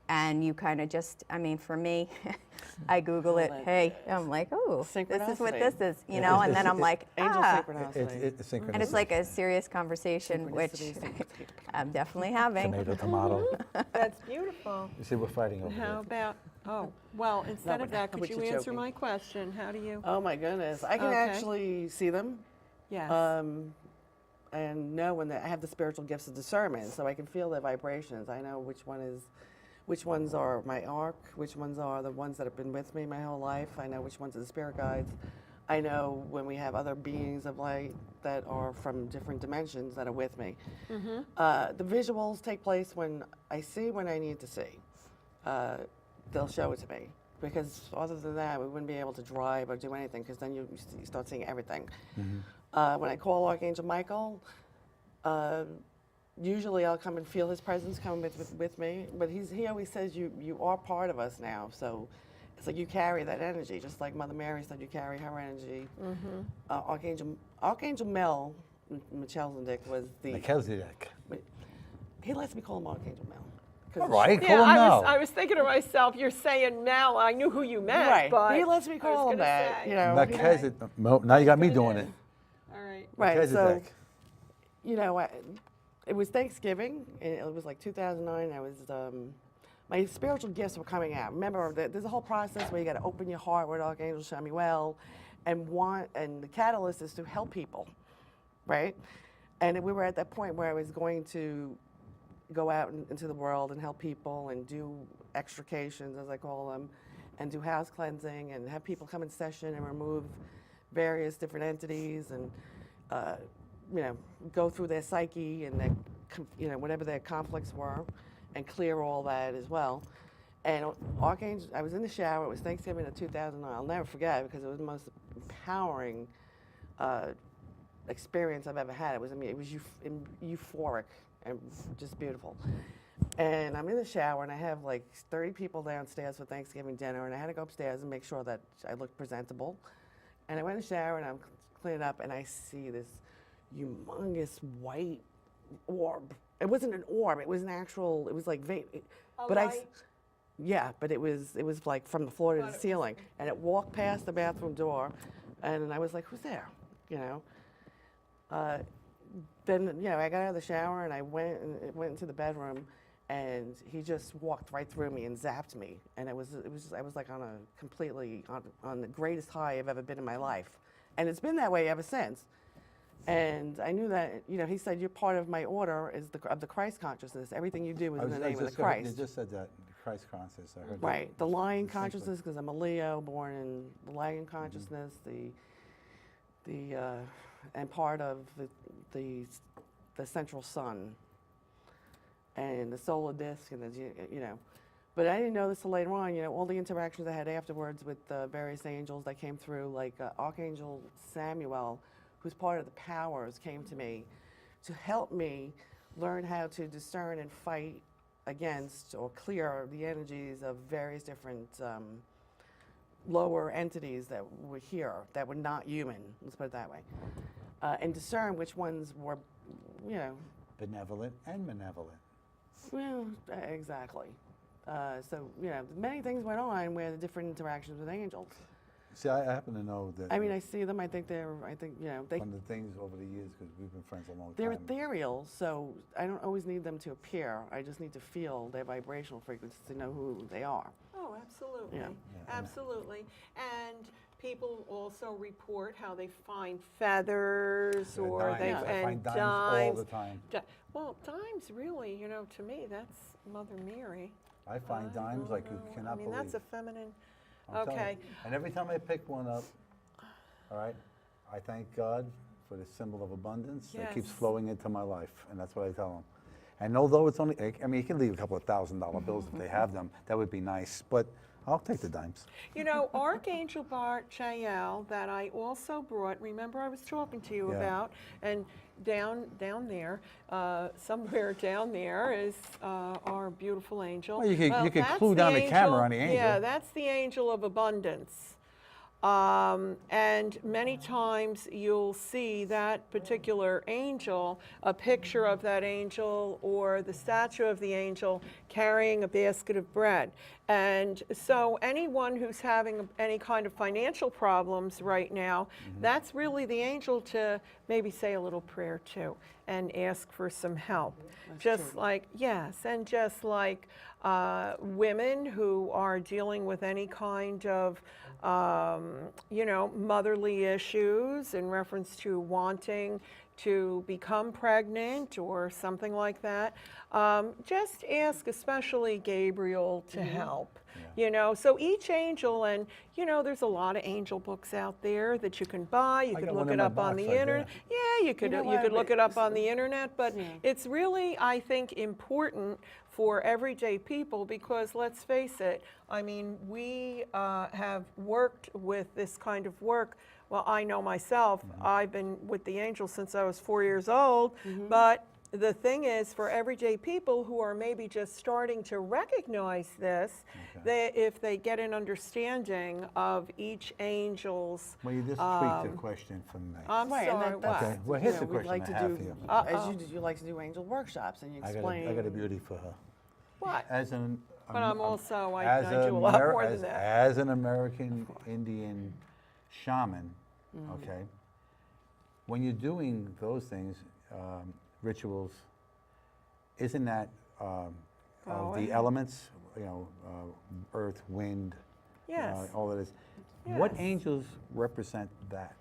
and you kind of just, I mean, for me, I Google it, hey, I'm like, oh, this is what this is, you know, and then I'm like, Angel ah. synchronicity. It's synchronicity. And it's like a serious conversation, which I'm definitely having. Tomato. That's beautiful. You see, we're fighting over How here. about, oh, well, instead of that, could but you you're answer joking. my question? How do you? Oh my goodness, I can Okay. actually see them. Yes. And know when I have the spiritual gifts of discernment, so I can feel their vibrations. I know which ones are my arc, which ones are the ones that have been with me my whole life. I know which ones are the spirit guides. I know when we have other beings of light that are from different dimensions that are with me. The visuals take place when I see when I need to see. They'll show it to me. Because other than that, we wouldn't be able to drive or do anything, because then you start seeing everything. When I call Archangel Michael, usually I'll come and feel his presence coming with me, but he always says you are part of us now, so it's like you carry that energy, just like Mother Mary said you carry her energy. Archangel Mel, Melchizedek was the, Melchizedek. he lets me call him Archangel Mel. 'cause All right, Yeah, call him now. I was thinking to myself, you're saying Mel, I knew who you meant, Right, but he lets me I was call him gonna that, say. you know. Melchizedek. Now you got me doing it. All right. Right, so, Melchizedek. you know, it was Thanksgiving, and it was like 2009. I was, my spiritual gifts were coming out. Remember, there's a whole process where you got to open your heart with Archangel Samuel, and the catalyst is to help people, right? And we were at that point where I was going to go out into the world and help people and do extrications, as I call them, and do house cleansing and have people come in session and remove various different entities and, you know, go through their psyche and their, you know, whatever their conflicts were and clear all that as well. And Archangel, I was in the shower, it was Thanksgiving of 2009, I'll never forget it because it was the most empowering experience I've ever had. It was, I mean, it was euphoric and just beautiful. And I'm in the shower and I have like 30 people downstairs for Thanksgiving dinner and I had to go upstairs and make sure that I looked presentable. And I went in the shower and I'm cleaning up and I see this humongous white orb. It wasn't an orb, it was an actual, it was like vape. Yeah, but it was like from the floor to the ceiling. And it walked past the bathroom door and I was like, who's there? You know? Then, you know, I got out of the shower and I went into the bedroom and he just walked right through me and zapped me. And I was like on a completely, on the greatest high I've ever been in my life. And it's been that way ever since. And I knew that, you know, he said, you're part of my order of the Christ consciousness. Everything you do is in the name of the Christ. You just said that, Christ consciousness. I heard Right, that. the lion distinctly. consciousness, because I'm a Leo, born in the lion consciousness, and part of the central sun, and the solar disk, and you know. But I didn't know this till later on. You know, all the interactions I had afterwards with various angels that came through, like Archangel Samuel, who's part of the powers, came to me to help me learn how to discern and fight against or clear the energies of various different lower entities that were here, that were not human, let's put it that way, and discern which ones were, you know. Benevolent and malevolent. Well, exactly. So, you know, many things went on where the different interactions with angels. See, I happen to know that. I mean, I see them, I think, you know, one of the things over the years, because we've been friends a long they're time. ethereal, so I don't always need them to appear. I just need to feel their vibrational frequency to know who they are. Oh, absolutely. Yeah. Absolutely. And people also report how they find feathers Yeah, or dimes. they I and find dimes dimes. all the time. Well, dimes really, you know, to me that's Mother Mary. I find dimes like you cannot I mean, believe. that's a feminine. I'm telling you. Okay. And every time I pick one up, all right, I thank God for the symbol of abundance that keeps Yes. flowing into my life, and that's what I tell them. And although it's only, I mean, you can leave a couple of $1,000 bills if they have them, that would be nice, but I'll take the dimes. You know, Archangel Chael that I also brought, remember I was talking to you Yeah. about, and down there, somewhere down there is our beautiful angel. Well, you could that's clue down the camera on the angel. Yeah, that's the angel of abundance. And many times you'll see that particular angel, a picture of that angel or the statue of the angel carrying a basket of bread. And so anyone who's having any kind of financial problems right now, that's really the angel to maybe say a little prayer to and ask for some help. Just like, yes, and just like women who are dealing with any kind of you know, motherly issues in reference to wanting to become pregnant or something like that, just ask especially Gabriel to help. You know, so each angel, and you know, there's a lot of angel books out there that you can buy. You could got look one in it my up on box the right internet. Yeah, you could know you what, could look it up on the it's- internet, but Yeah. it's really, I think, important for everyday people because let's face it, I mean, we have worked with this kind of work. Well, I know myself, I've been with the angels since I was 4 years old, but the thing is, for everyday people who are maybe just starting to recognize this, if they get an understanding of each angel's, Well, you just tweaked the question for me. I'm Right, and sorry, that- what? that's, Okay, well, you here's know, the we'd question like I to have do, for you. as you like to do angel workshops, and you explain. I got a beauty for her. What? As an, But I'm also, I as do a lot Amer- more as, than that. As an American Indian shaman, okay, when you're doing those things, rituals, isn't that of Go the ahead. elements, you know, earth, wind, Yes. all of this? What Yes. angels represent that?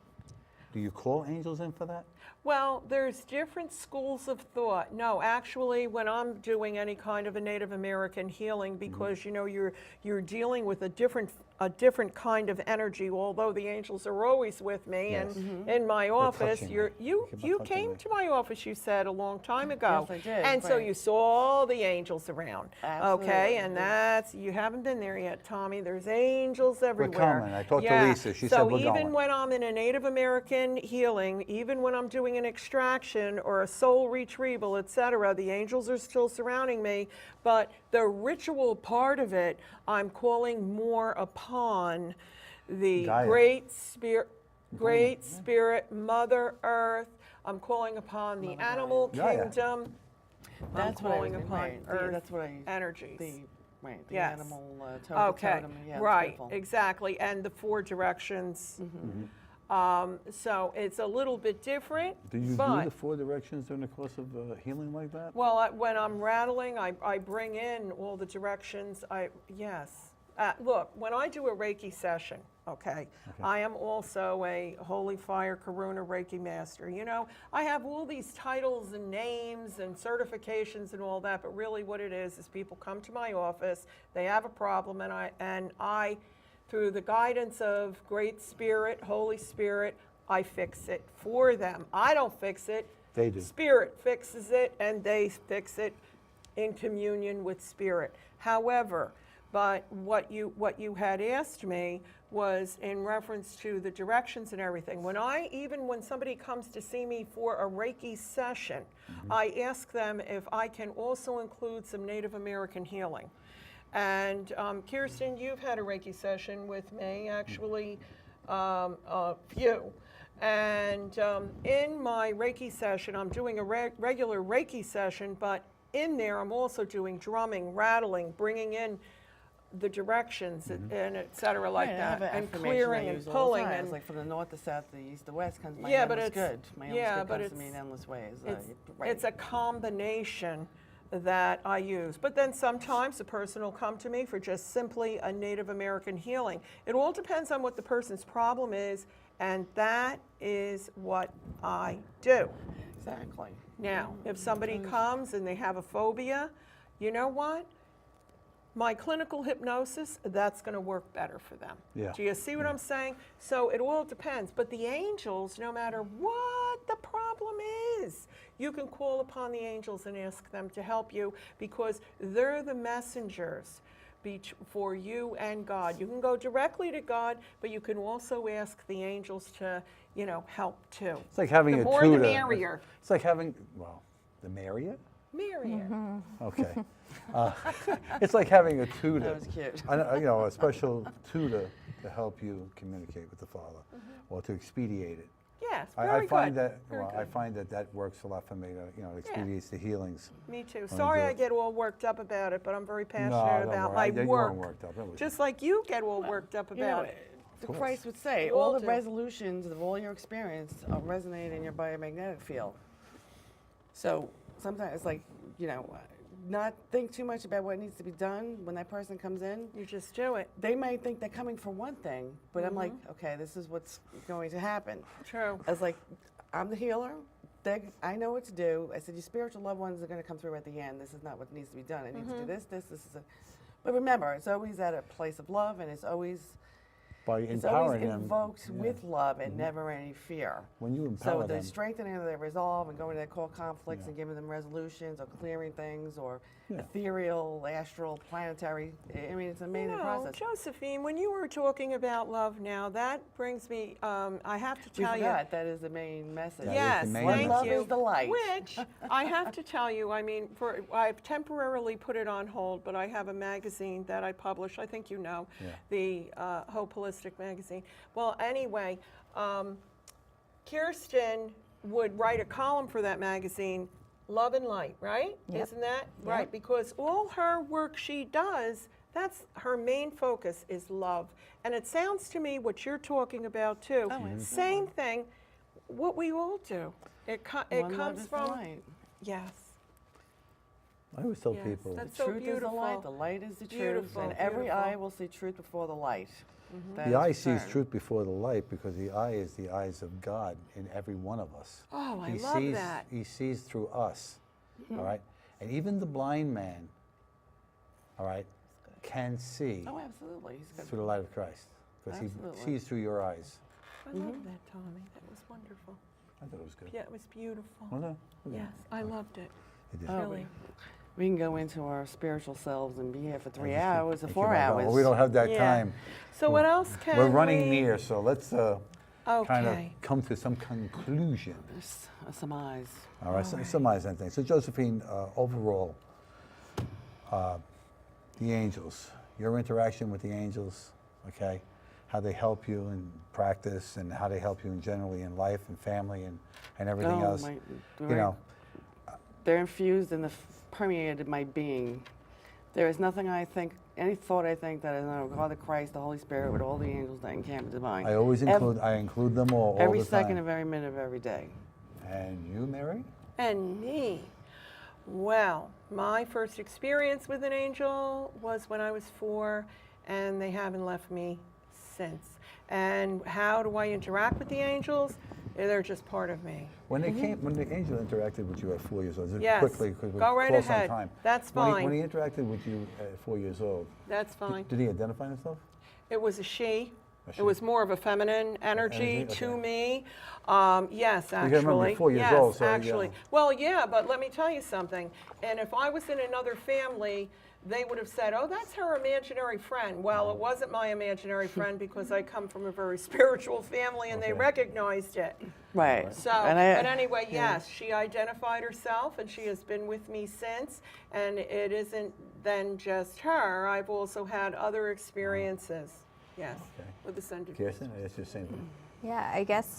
Do you call angels in for that? Well, there's different schools of thought. No, actually, when I'm doing any kind of a Native American healing, because you know you're dealing with a different kind of energy. Although the angels are always with me, Yes. and in my office, touching you me. You keep on touching came me. to my office. You said a long time ago, Yes, I did, and so right. you saw the angels around. Absolutely, Okay, and yeah. you haven't been there yet, Tommy. There's angels everywhere. coming. I talked to Yeah. Lisa. She so said we're even going. when I'm in a Native American healing, even when I'm doing an extraction or a soul retrieval, etc., the angels are still surrounding me, but the ritual part of it, I'm calling more upon the Gaia. great spirit, Mother Earth. I'm calling upon the animal Gaia. kingdom. That's I'm what I calling was- upon right, Earth that's what I, energies. the Yes. animal Okay, totem, yeah, it's right, beautiful. exactly, and the 4 directions. So it's a little bit different, Do you but do the 4 directions during the course of healing like that? well, when I'm rattling, I bring in all the directions. Yes. Look, when I do a Reiki session, okay, I am also a Holy Fire Karuna Reiki Master. You know, I have all these titles and names and certifications and all that, but really what it is people come to my office, they have a problem, and I through the guidance of Great Spirit, Holy Spirit, I fix it for them. I don't fix it. They do. Spirit fixes it, and they fix it in communion with Spirit. However, but what you had asked me was in reference to the directions and everything. When somebody comes to see me for a Reiki session, I ask them if I can also include some Native American healing. And Kirsten, you've had a Reiki session with me, actually, a few. And in my Reiki session, I'm doing a regular Reiki session, but in there I'm also doing drumming, rattling, bringing in the directions and et cetera like Right, I have that, an and affirmation clearing I and use all the pulling. time. And It's like from the north, the south, the east, the west comes my Yeah, endless but it's- good. My endless yeah, good but comes to me in it's- endless ways. it's a combination that I use. But then sometimes a person will come to me for just simply a Native American healing. It all depends on what the person's problem is, and that is what I do. Exactly. Now, if somebody comes and they have a phobia, you know what? My clinical hypnosis, that's going to work better for them. Yeah. Do you see what I'm saying? So it all depends. But the angels, no matter what what the problem is. You can call upon the angels and ask them to help you because they're the messengers for you and God. You can go directly to God, but you can also ask the angels to, help too. It's like having The a more tutor. the merrier. It's like having, well, the merrier? Merrier. Okay. It's like having a tutor. That was cute. A special tutor to help you communicate with the Father or to expedite it. Yes, I very find good. that Very I good. find that works a lot for me. It expedites the healings. Me too. Wanna Sorry do I it. get all worked up about it, but I'm very passionate don't about worry. my You work. weren't worked up. That was- Just like you get all worked up You know, about it. the course. Christ would say, We all all the do. resolutions of all your experience resonate in your biomagnetic field. So sometimes it's like, not think too much about what needs to be done when that person comes in. You just do it. They might think they're coming for one thing, but I'm like, okay, this is what's going to happen. True. I was like, I'm the healer. I know what to do. I said, your spiritual loved ones are going to come through at the end. This is not what needs to be done. I need to do this is a... But remember, it's always at a place of love, and it's always By always empowering them. invoked yeah. with love and never any fear. When you So empower the them. strengthening of their resolve and going to their core conflicts Yeah. and giving them resolutions or clearing things or Yeah. ethereal, astral, planetary. I mean, it's an amazing process. Josephine, when you were talking about love now, that brings me, I have to We tell you. forgot that is the main message. That is Yes, the main thank Love you. is the light. Which I have to tell you, I've temporarily put it on hold, but I have a magazine that I publish. I think you know, Yeah. the Hope Holistic magazine. Well, anyway, Kirsten would write a column for that magazine, Love and Light, right? Yep. Isn't that Yep. right? Because all her work she does, that's her main focus is love. And it sounds to me what you're talking about too. Same thing, what we all do. It One love comes is the from, light. yes. I always tell Yes, people. that's The so truth is the light, the beautiful. light is the truth, Beautiful, and every beautiful. eye will see truth before the light. That The is eye for sees certain. truth before the light because the eye is the eyes of God in every one of us. Oh, I He love sees, that. He sees through us, all right? And even the blind man, all right, can see Oh, absolutely. He's got through the light of Christ because he Absolutely. sees through your eyes. I love that, Tommy. That was wonderful. I thought it was good. Yeah, it was beautiful. Was it? Okay. Yes, I loved it. It did. Oh, Really. We can go into our spiritual selves and be here for 3 Thank you. hours or Thank you, 4 my God. hours. Well, we don't have that Yeah. time. So what else can We're running we- near, so let's kind of Okay. come to some conclusion. There's some eyes. All right, so summarize that thing. So Josephine, overall, the angels, your interaction with the angels, okay, how they help you in practice and how they help you in generally in life and family and everything else. You know, They're infused and permeated my being. There is nothing I think, any thought I think that is not of God, the Christ, the Holy Spirit, with all the angels that encamp divine. I always include them all every the second time. of every minute of every day. And you, Mary? And me. Well, my first experience with an angel was when I was 4, and they haven't left me since. And how do I interact with the angels? They're just part of me. When they came, when the angel interacted with you at 4 years old, just Yes. quickly, because we're Go right close ahead. on time. That's When fine. he interacted with you at 4 years old, That's fine. did he identify himself? It was a she. A It she. was more of a feminine energy energy? to Okay. me. Yes, You actually. gotta remember, you're 4 years yes, old, so, yeah. actually. Well, yeah, but let me tell you something. And if I was in another family, they would have said, "Oh, that's her imaginary friend." Well, it wasn't my imaginary friend because I come from a very spiritual family, and they Okay. recognized it. Right. So, And but anyway, yeah. yes, she identified herself, and she has been with me since. And it isn't then just her. I've also had other experiences. Yes, Okay. with the Sender. Kirsten, I asked you the same thing. Yeah, I guess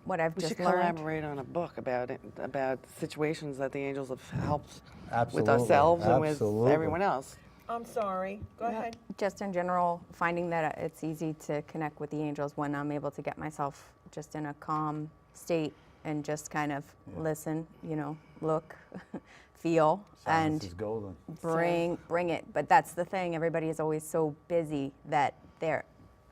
what I've We just should learned. collaborate on a book about it, about situations that the angels have helped with Absolutely, ourselves and with absolutely. everyone else. I'm sorry. Go ahead. Just in general, finding that it's easy to connect with the angels when I'm able to get myself just in a calm state and just kind of listen, look, feel, Silence and is golden. bring it. But that's the thing. Everybody is always so busy that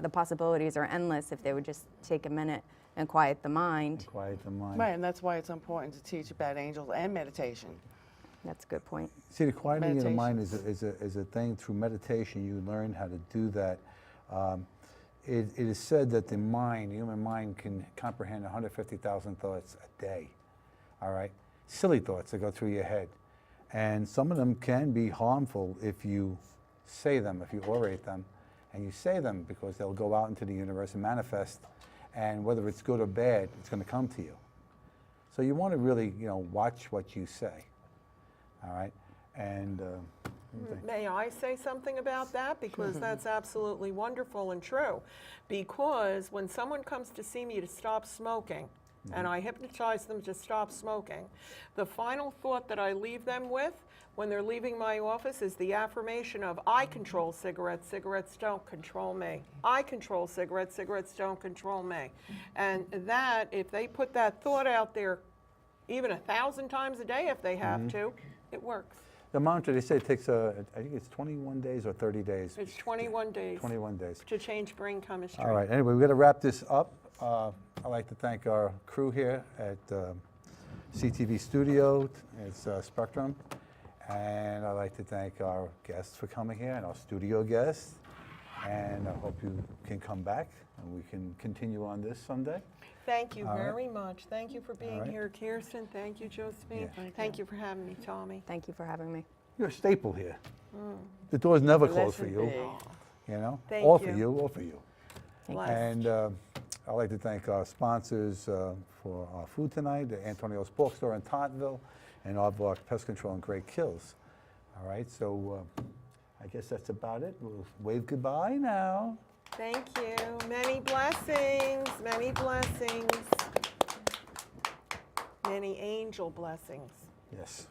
the possibilities are endless if they would just take a minute and quiet the mind. Quiet the mind. Right, and that's why it's important to teach about angels and meditation. That's a good point. See, the quieting of the mind Meditations. is a thing through meditation. You learn how to do that. it is said that the mind, the human mind, can comprehend 150,000 thoughts a day. All right, silly thoughts that go through your head, and some of them can be harmful if you say them, if you orate them, and you say them because they'll go out into the universe and manifest, and whether it's good or bad, it's going to come to you. So you want to really, watch what you say. All right, and. May I say something about that? Because that's absolutely wonderful and true. Because when someone comes to see me to stop smoking, and I hypnotize them to stop smoking, the final thought that I leave them with when they're leaving my office is the affirmation of, I control cigarettes, cigarettes don't control me. I control cigarettes, cigarettes don't control me. And that, if they put that thought out there even 1,000 times a day if they have to, it works. The mantra, they say it takes, I think it's 21 days or 30 days. It's 21 days 21 days. to change brain chemistry. All right, anyway, we're going to wrap this up. I'd like to thank our crew here at CTV Studio. It's Spectrum. And I'd like to thank our guests for coming here and our studio guests. And I hope you can come back and we can continue on this someday. Thank you All right. very much. Thank you for being right. here, Kirsten. Thank you, Josephine. Yeah. Thank you for having me, Tommy. Thank you for having me. You're a staple here. The door's never Blessed closed for you. be. Thank All you. for you, all for you. Blessed. And I'd like to thank our sponsors for our food tonight, the Antonio's Pork Store in Tauntonville, and Aardvark Pest Control in Great Kills. All right, so I guess that's about it. We'll wave goodbye now. Thank you. Many blessings, many blessings. Many angel blessings. Yes.